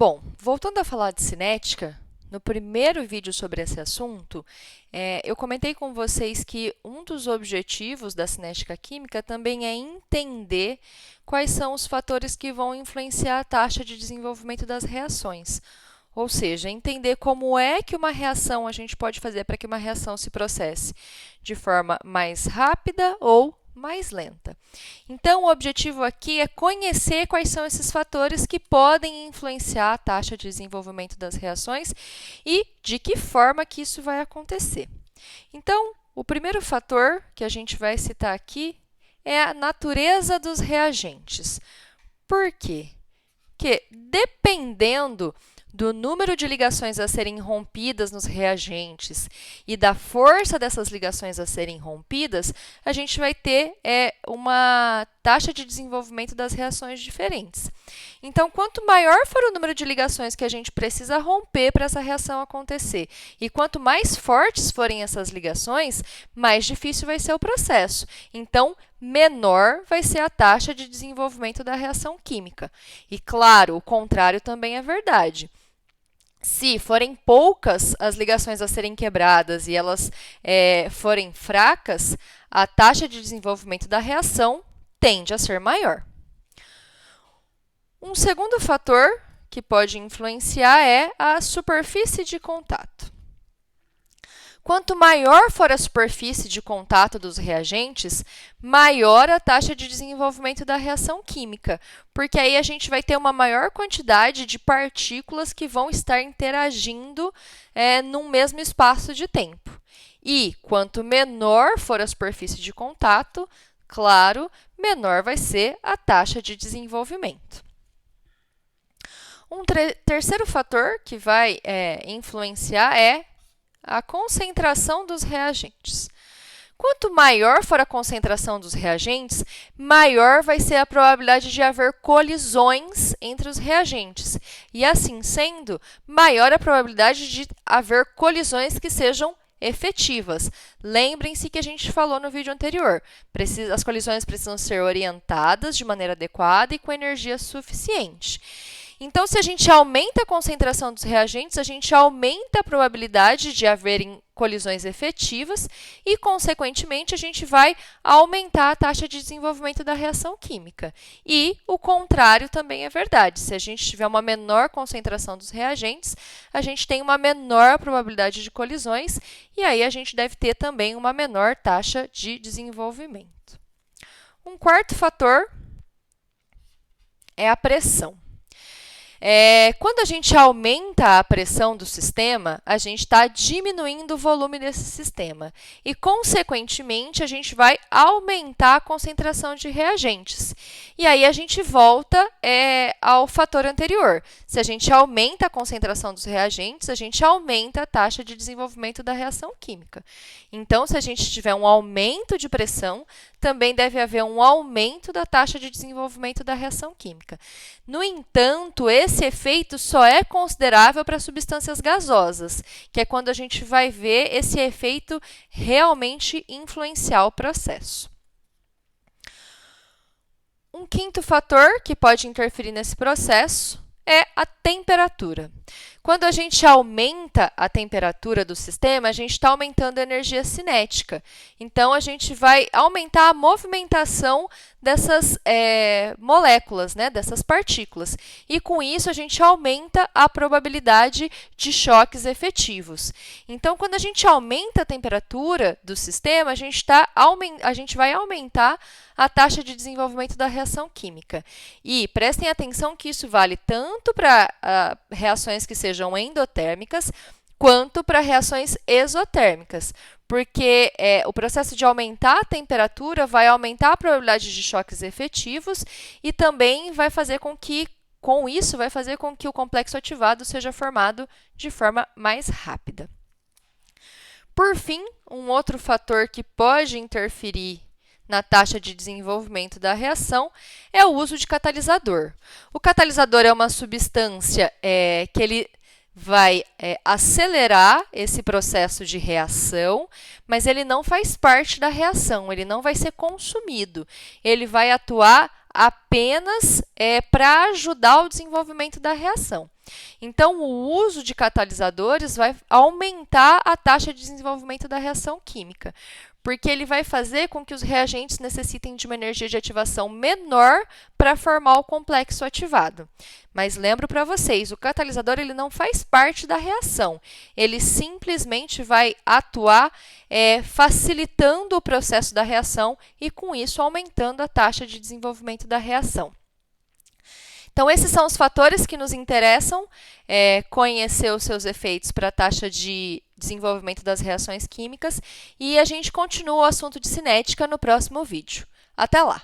Bom, voltando a falar de cinética, no primeiro vídeo sobre esse assunto, eu comentei com vocês que um dos objetivos da cinética química também é entender quais são os fatores que vão influenciar a taxa de desenvolvimento das reações. Ou seja, entender como é que uma reação a gente pode fazer para que uma reação se processe de forma mais rápida ou mais lenta. Então, o objetivo aqui é conhecer quais são esses fatores que podem influenciar a taxa de desenvolvimento das reações e de que forma que isso vai acontecer. Então, o primeiro fator que a gente vai citar aqui é a natureza dos reagentes. Por quê? Porque, dependendo do número de ligações a serem rompidas nos reagentes e da força dessas ligações a serem rompidas, a gente vai ter uma taxa de desenvolvimento das reações diferentes. Então, quanto maior for o número de ligações que a gente precisa romper para essa reação acontecer, e quanto mais fortes forem essas ligações, mais difícil vai ser o processo. Então, menor vai ser a taxa de desenvolvimento da reação química. E, claro, o contrário também é verdade. Se forem poucas as ligações a serem quebradas e elas forem fracas, a taxa de desenvolvimento da reação tende a ser maior. Um segundo fator que pode influenciar é a superfície de contato. Quanto maior for a superfície de contato dos reagentes, maior a taxa de desenvolvimento da reação química, porque aí a gente vai ter uma maior quantidade de partículas que vão estar interagindo num mesmo espaço de tempo. E quanto menor for a superfície de contato, claro, menor vai ser a taxa de desenvolvimento. Um terceiro fator que vai influenciar é a concentração dos reagentes. Quanto maior for a concentração dos reagentes, maior vai ser a probabilidade de haver colisões entre os reagentes. E, assim sendo, maior a probabilidade de haver colisões que sejam efetivas. Lembrem-se que a gente falou no vídeo anterior. As colisões precisam ser orientadas de maneira adequada e com energia suficiente. Então, se a gente aumenta a concentração dos reagentes, a gente aumenta a probabilidade de haverem colisões efetivas e, consequentemente, a gente vai aumentar a taxa de desenvolvimento da reação química. E o contrário também é verdade. Se a gente tiver uma menor concentração dos reagentes, a gente tem uma menor probabilidade de colisões e aí a gente deve ter também uma menor taxa de desenvolvimento. Um quarto fator é a pressão. Quando a gente aumenta a pressão do sistema, a gente está diminuindo o volume desse sistema. E, consequentemente, a gente vai aumentar a concentração de reagentes. E aí, a gente volta ao fator anterior. Se a gente aumenta a concentração dos reagentes, a gente aumenta a taxa de desenvolvimento da reação química. Então, se a gente tiver um aumento de pressão, também deve haver um aumento da taxa de desenvolvimento da reação química. No entanto, esse efeito só é considerável para substâncias gasosas, que é quando a gente vai ver esse efeito realmente influenciar o processo. Um quinto fator que pode interferir nesse processo é a temperatura. Quando a gente aumenta a temperatura do sistema, a gente está aumentando a energia cinética. Então, a gente vai aumentar a movimentação dessas moléculas, dessas partículas. E, com isso, a gente aumenta a probabilidade de choques efetivos. Então, quando a gente aumenta a temperatura do sistema, a gente vai aumentar a taxa de desenvolvimento da reação química. E prestem atenção que isso vale tanto para reações que sejam endotérmicas, quanto para reações exotérmicas, porque o processo de aumentar a temperatura vai aumentar a probabilidade de choques efetivos e também vai fazer com que o complexo ativado seja formado de forma mais rápida. Por fim, um outro fator que pode interferir na taxa de desenvolvimento da reação é o uso de catalisador. O catalisador é uma substância que ele vai acelerar esse processo de reação, mas ele não faz parte da reação, ele não vai ser consumido. Ele vai atuar apenas para ajudar o desenvolvimento da reação. Então, o uso de catalisadores vai aumentar a taxa de desenvolvimento da reação química, porque ele vai fazer com que os reagentes necessitem de uma energia de ativação menor para formar o complexo ativado. Mas lembro para vocês, o catalisador ele não faz parte da reação, ele simplesmente vai atuar facilitando o processo da reação e, com isso, aumentando a taxa de desenvolvimento da reação. Então, esses são os fatores que nos interessam, conhecer os seus efeitos para a taxa de desenvolvimento das reações químicas, e a gente continua o assunto de cinética no próximo vídeo. Até lá!